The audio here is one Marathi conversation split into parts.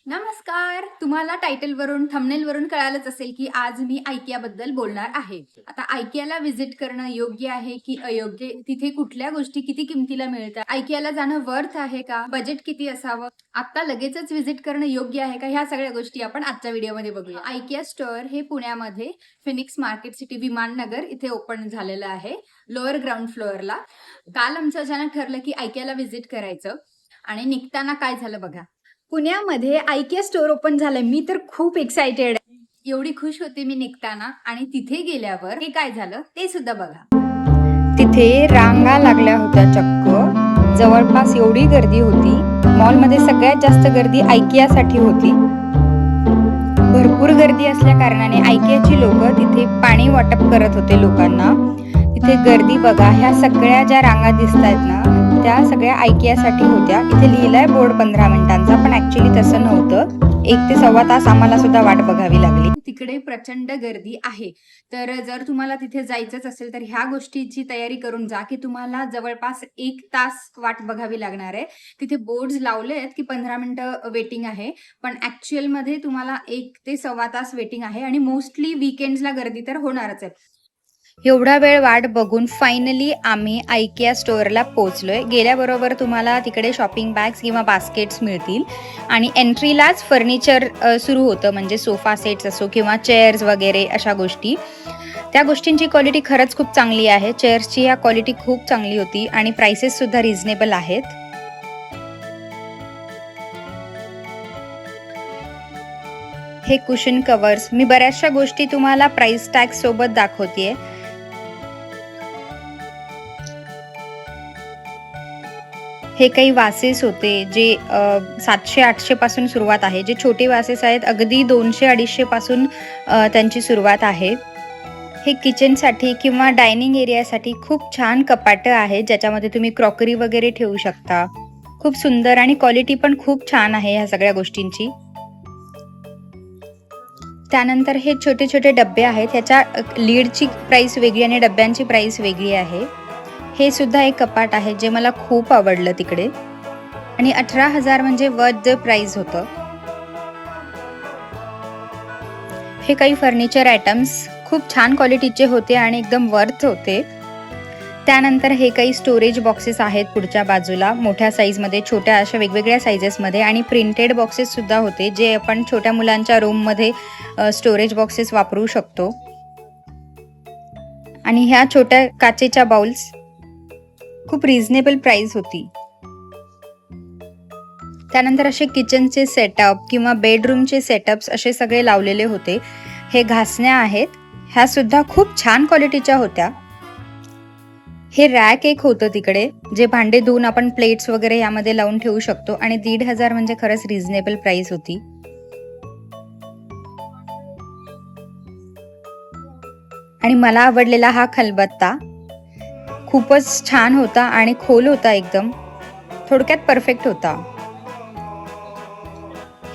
नमस्कार. तुम्हाला टायटलवरून थंबनेलवरून कळालंच असेल की आज मी IKEA बद्दल बोलणार आहे. आता IKEAला व्हिजिट करणं योग्य आहे की अयोग्य, तिथे कुठल्या गोष्टी किती किमतीला मिळतात, IKEAला जाणं वर्थ आहे का, बजेट किती असावं, आता लगेचच व्हिजिट करणं योग्य आहे का, ह्या सगळ्या गोष्टी आपण आजच्या व्हिडिओमध्ये बघूया. IKEA स्टोअर हे पुण्यामध्ये फिनिक्स मार्केट सिटी विमाननगर इथे ओपन झालेलं आहे, लोअर ग्राउंड फ्लोअरला. काल आमचं अचानक ठरलं की IKEAला व्हिजिट करायचं आणि निघताना काय झालं बघा. पुण्यामध्ये IKEA स्टोअर ओपन झालंय. मी तर खूप एक्साइटेड, एवढी खुश होते मी निघताना, आणि तिथे गेल्यावर हे काय झालं ते सुद्धा बघा. तिथे रांगा लागल्या होत्या चक्क, जवळपास एवढी गर्दी होती. मॉलमध्ये सगळ्यात जास्त गर्दी IKEA साठी होती. भरपूर गर्दी असल्या कारणाने IKEAची लोक तिथे पाणी वाटप करत होते लोकांना. तिथे गर्दी बघा, ह्या सगळ्या ज्या रांगा दिसतायत ना, त्या सगळ्या IKEA साठी होत्या. इथे लिहिलाय बोर्ड 15 मिनिटांचा, पण ऍक्च्युली तसं नव्हतं. 1 ते सव्वा तास आम्हाला सुद्धा वाट बघावी लागली. तिकडे प्रचंड गर्दी आहे, तर जर तुम्हाला तिथे जायचंच असेल तर ह्या गोष्टीची तयारी करून जा की तुम्हाला जवळपास 1 तास वाट बघावी लागणार आहे. तिथे बोर्ड्स लावले आहेत की 15 मिनिटं वेटिंग आहे, पण ऍक्च्युअल मध्ये तुम्हाला 1 ते सव्वा तास वेटिंग आहे, आणि मोस्टली वीकेंड्सला गर्दी तर होणारच आहे. एवढा वेळ वाट बघून फायनली आम्ही IKEA स्टोअरला पोहोचलोय. गेल्याबरोबर तुम्हाला तिकडे शॉपिंग बॅग्स किंवा बास्केट्स मिळतील, आणि एंट्रीलाच फर्निचर सुरू होतं, म्हणजे सोफा सेट्स असो किंवा चेअर्स वगैरे अशा गोष्टी. त्या गोष्टींची क्वालिटी खरंच खूप चांगली आहे. चेअर्सची या क्वालिटी खूप चांगली होती आणि प्राइसेस सुद्धा रिझनेबल आहेत. हे कुशन कव्हर्स, मी बऱ्याचशा गोष्टी तुम्हाला प्राइस टॅग सोबत दाखवतेय. हे काही वासेस होते जे 700-800 पासून सुरुवात आहे. जे छोटे वासेस आहेत अगदी 200-250 पासून त्यांची सुरुवात आहे. हे किचनसाठी किंवा डायनिंग एरियासाठी खूप छान कपाटं आहेत, ज्याच्यामध्ये तुम्ही क्रॉकरी वगैरे ठेवू शकता. खूप सुंदर, आणि क्वालिटी पण खूप छान आहे ह्या सगळ्या गोष्टींची. त्यानंतर हे छोटे छोटे डब्बे आहेत. ह्याच्या लीडची प्राइस वेगळी आणि डब्यांची प्राइस वेगळी आहे. हे सुद्धा एक कपाट आहे जे मला खूप आवडलं तिकडे, आणि 18,000 म्हणजे वर्थ द प्राइस होतं. हे काही फर्निचर आयटम्स खूप छान क्वालिटीचे होते आणि एकदम वर्थ होते. त्यानंतर हे काही स्टोरेज बॉक्सेस आहेत पुढच्या बाजूला, मोठ्या साईजमध्ये, छोट्या अशा वेगवेगळ्या साईजेसमध्ये, आणि प्रिंटेड बॉक्सेस सुद्धा होते जे आपण छोट्या मुलांच्या रूममध्ये स्टोरेज बॉक्सेस वापरू शकतो. आणि ह्या छोट्या काचेच्या बाउल्स खूप रिझनेबल प्राइस होती. त्यानंतर असे किचनचे सेटअप किंवा बेडरूमचे सेटअप्स असे सगळे लावलेले होते. हे घासण्या आहेत, ह्या सुद्धा खूप छान क्वालिटीच्या होत्या. हे रॅक एक होतं तिकडे, जे भांडे धुवून आपण प्लेट्स वगैरे यामध्ये लावून ठेवू शकतो, आणि 1,500 म्हणजे खरंच रिझनेबल प्राइस होती. आणि मला आवडलेला हा खलबत्ता खूपच छान होता आणि खोल होता, एकदम थोडक्यात परफेक्ट होता.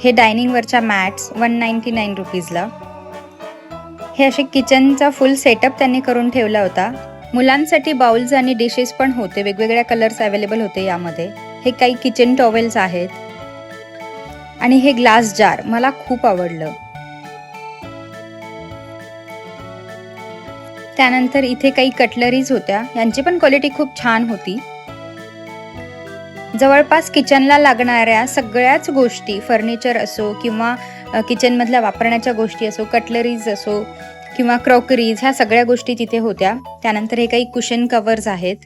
हे डायनिंगवरच्या मॅट्स 199 रुपीजला. हे असे किचनचा फुल सेटअप त्यांनी करून ठेवला होता. मुलांसाठी बाउल्स आणि डिशेस पण होते, वेगवेगळ्या कलर्स अवेलेबल होते यामध्ये. हे काही किचन टॉवेल्स आहेत, आणि हे ग्लास जार मला खूप आवडलं. त्यानंतर इथे काही कटलरीज होत्या, यांची पण क्वालिटी खूप छान होती. जवळपास किचनला लागणाऱ्या सगळ्याच गोष्टी, फर्निचर असो किंवा किचनमधल्या वापरण्याच्या गोष्टी असो, कटलरीज असो किंवा क्रॉकरीज, ह्या सगळ्या गोष्टी तिथे होत्या. त्यानंतर हे काही कुशन कव्हर्स आहेत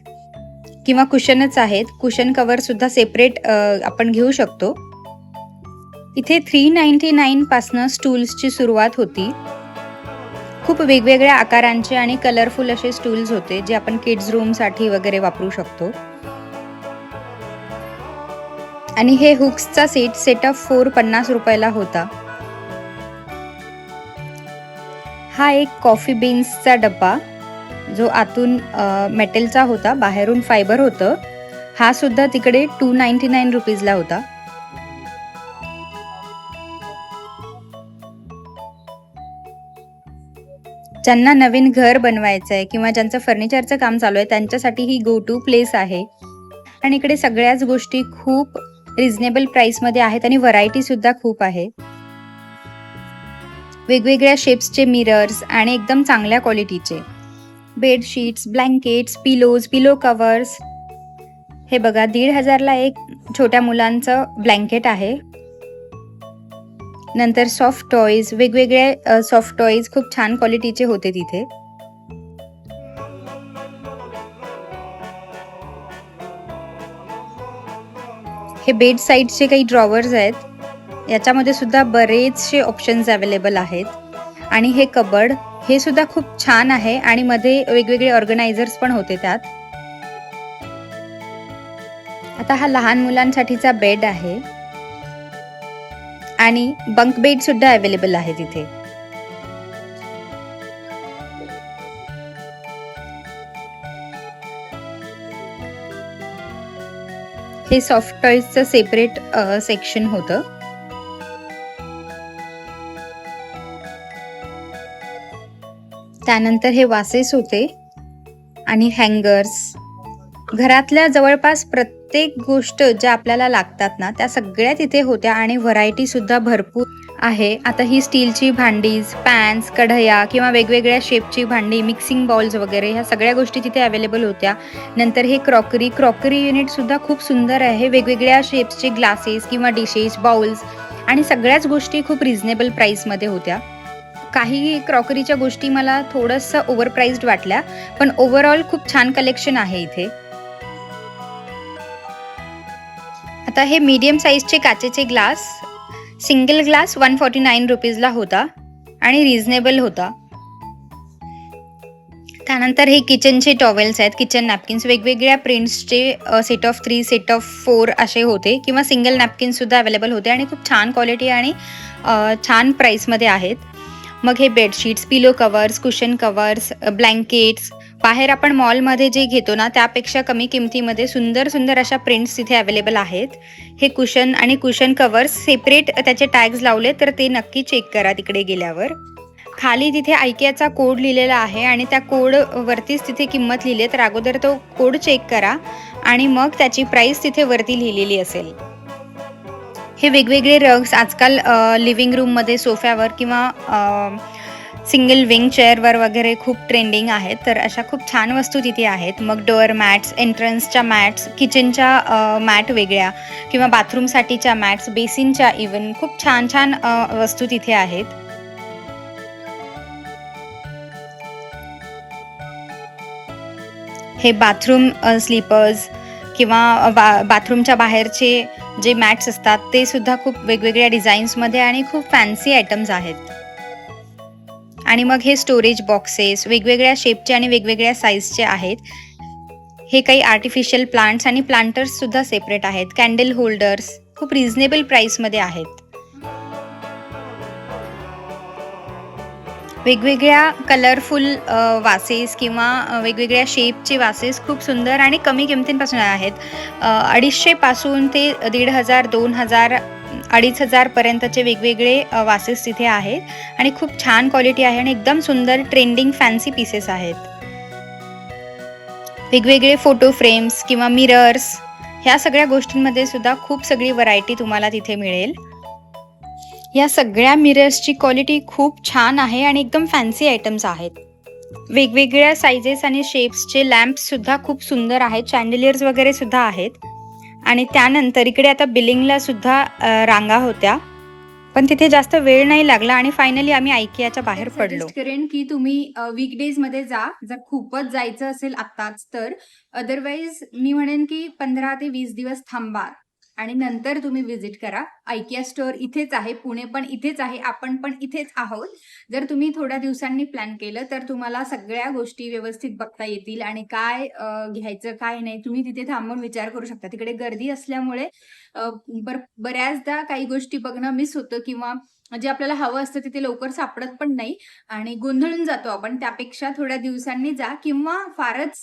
किंवा कुशनच आहेत. कुशन कव्हर सुद्धा सेपरेट आपण घेऊ शकतो. इथे 399 पासनं स्टूल्सची सुरुवात होती. खूप वेगवेगळ्या आकारांचे आणि कलरफुल असे स्टूल्स होते, जे आपण किड्स रूमसाठी वगैरे वापरू शकतो. आणि हे हुक्सचा सेट ऑफ 4 50 रुपयाला होता. हा एक कॉफी बीन्सचा डब्बा, जो आतून मेटलचा होता, बाहेरून फायबर होतं. हा सुद्धा तिकडे 299 रुपीजला होता. ज्यांना नवीन घर बनवायचं आहे किंवा ज्यांचं फर्निचरचं काम चालू आहे, त्यांच्यासाठी ही गो टू प्लेस आहे. आणि इकडे सगळ्याच गोष्टी खूप रिझनेबल प्राइसमध्ये आहेत आणि व्हरायटी सुद्धा खूप आहे. वेगवेगळ्या शेप्सचे मिरर्स आणि एकदम चांगल्या क्वालिटीचे बेडशीट्स, ब्लँकेट्स, पिलो कव्हर्स. हे बघा 1,500 ला एक छोट्या मुलांचं ब्लँकेट आहे. नंतर सॉफ्ट टॉयज, वेगवेगळे सॉफ्ट टॉयज खूप छान क्वालिटीचे होते तिथे. हे बेड साईडचे काही ड्रॉवर्स आहेत. याच्यामध्ये सुद्धा बरेचसे ऑप्शन्स अवेलेबल आहेत. आणि हे कबर्ड हे सुद्धा खूप छान आहे आणि मध्ये वेगवेगळे ऑर्गनायझर्स पण होते त्यात. आता हा लहान मुलांसाठीचा बेड आहे आणि बंक बेड सुद्धा अवेलेबल आहे तिथे. हे सॉफ्ट टॉयजचं सेपरेट सेक्शन होतं. त्यानंतर हे वासेस होते आणि हँगर्स. घरातल्या जवळपास प्रत्येक गोष्ट ज्या आपल्याला लागतात ना त्या सगळ्या तिथे होत्या आणि व्हरायटी सुद्धा भरपूर आहे. आता ही स्टीलची भांडीज, पॅन्स, कढया किंवा वेगवेगळ्या शेपची भांडी, मिक्सिंग बाउल्स वगैरे ह्या सगळ्या गोष्टी तिथे अवेलेबल होत्या. नंतर हे क्रॉकरी युनिट सुद्धा खूप सुंदर आहे. वेगवेगळ्या शेप्सचे ग्लासेस किंवा डिशेस, बाउल्स आणि सगळ्याच गोष्टी खूप रिझनेबल प्राइसमध्ये होत्या. काही क्रॉकरीच्या गोष्टी मला थोडंसं ओव्हर प्राइस्ड वाटल्या, पण ओव्हरऑल खूप छान कलेक्शन आहे इथे. आता हे मीडियम साईजचे काचेचे ग्लास, सिंगल ग्लास 149 रुपीजला होता आणि रिझनेबल होता. त्यानंतर हे किचनचे टॉवेल्स आहेत, किचन नॅपकिन्स, वेगवेगळ्या प्रिंट्सचे सेट ऑफ 3, सेट ऑफ 4 असे होते किंवा सिंगल नॅपकिन्ससुद्धा अवेलेबल होते आणि खूप छान क्वालिटी आणि छान प्राईसमध्ये आहेत. मग हे बेडशीट्स, पिलो कवर्स, कुशन कवर्स, ब्लँकेट्स. बाहेर आपण मॉलमध्ये जे घेतो ना त्यापेक्षा कमी किमतीमध्ये सुंदर सुंदर अशा प्रिंट्स तिथे अवेलेबल आहेत. हे कुशन आणि कुशन कवर्स सेपरेट त्याचे टॅग्स लावले तर ते नक्की चेक करा तिकडे गेल्यावर. खाली तिथे आयकियाचा कोड लिहिलेला आहे आणि त्या कोडवरतीच तिथे किंमत लिहिली आहे, तर अगोदर तो कोड चेक करा आणि मग त्याची प्राईस तिथे वरती लिहिलेली असेल. हे वेगवेगळे रग्स आजकाल लिव्हिंग रूममध्ये सोफ्यावर किंवा सिंगल विंग चेअरवर वगैरे खूप ट्रेंडिंग आहेत, तर अशा खूप छान वस्तू तिथे आहेत. मग डोअर मॅट्स, एंट्रन्सच्या मॅट्स, किचनच्या मॅट वेगळ्या किंवा बाथरूमसाठीच्या मॅट्स, बेसिनच्या इवन खूप छान छान वस्तू तिथे आहेत. हे बाथरूम स्लीपर्स किंवा बाथरूमच्या बाहेरचे जे मॅट्स असतात ते सुद्धा खूप वेगवेगळ्या डिझाईन्समध्ये आणि खूप फॅन्सी आयटम्स आहेत. आणि मग हे स्टोरेज बॉक्सेस वेगवेगळ्या शेपचे आणि वेगवेगळ्या साईजचे आहेत. हे काही आर्टिफिशियल प्लांट्स आणि प्लांटर्स सुद्धा सेपरेट आहेत. कॅन्डल होल्डर्स खूप रिझनेबल प्राइसमध्ये आहेत. वेगवेगळ्या कलरफुल वासेस किंवा वेगवेगळ्या शेपचे वासेस खूप सुंदर आणि कमी किमतींपासून आहेत. 250 पासून ते 1,500, 2,000, 2,500 पर्यंतचे वेगवेगळे वासेस तिथे आहेत आणि खूप छान क्वालिटी आहे आणि एकदम सुंदर ट्रेंडिंग फॅन्सी पीसेस आहेत. वेगवेगळे फोटो फ्रेम्स किंवा मिरर्स ह्या सगळ्या गोष्टींमध्ये सुद्धा खूप सगळी व्हरायटी तुम्हाला तिथे मिळेल. या सगळ्या मिरर्सची क्वालिटी खूप छान आहे आणि एकदम फॅन्सी आयटम्स आहेत. वेगवेगळ्या साइजेस आणि शेप्सचे लॅम्प्स सुद्धा खूप सुंदर आहेत. चॅन्डलियर्स वगैरे सुद्धा आहेत. आणि त्यानंतर इकडे आता बिलिंगला सुद्धा रांगा होत्या, पण तिथे जास्त वेळ नाही लागला आणि फायनली आम्ही आयकियाच्या बाहेर पडलो. सजेस्ट करेन की तुम्ही वीकडेज मध्ये जा, जर खूपच जायचं असेल आत्ताच तर. अदरवाईज मी म्हणेन की 15 ते 20 दिवस थांबा आणि नंतर तुम्ही विजिट करा. आयकिया स्टोअर इथेच आहे, पुणे पण इथेच आहे, आपण पण इथेच आहोत. जर तुम्ही थोड्या दिवसांनी प्लॅन केलं तर तुम्हाला सगळ्या गोष्टी व्यवस्थित बघता येतील आणि काय घ्यायचं काय नाही तुम्ही तिथे थांबून विचार करू शकता. तिकडे गर्दी असल्यामुळे बऱ्याचदा काही गोष्टी बघणं मिस होतं किंवा जे आपल्याला हवं असतं तिथे लवकर सापडत पण नाही आणि गोंधळून जातो आपण. त्यापेक्षा थोड्या दिवसांनी जा किंवा फारच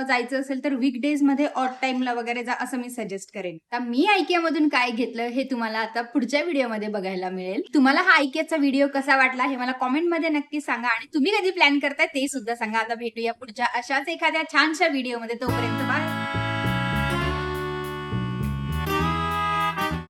जायचं असेल तर वीकडेज मध्ये ऑड टाइमला वगैरे जा, असं मी सजेस्ट करेन. तर मी आयकियामधून काय घेतलं हे तुम्हाला आता पुढच्या व्हिडिओमध्ये बघायला मिळेल. तुम्हाला हा आयकियाचा व्हिडिओ कसा वाटला हे मला कॉमेंटमध्ये नक्की सांगा आणि तुम्ही कधी प्लॅन करताय ते सुद्धा सांगा. आता भेटूया पुढच्या अशाच एखाद्या छानशा व्हिडिओमध्ये. तोपर्यंत बाय.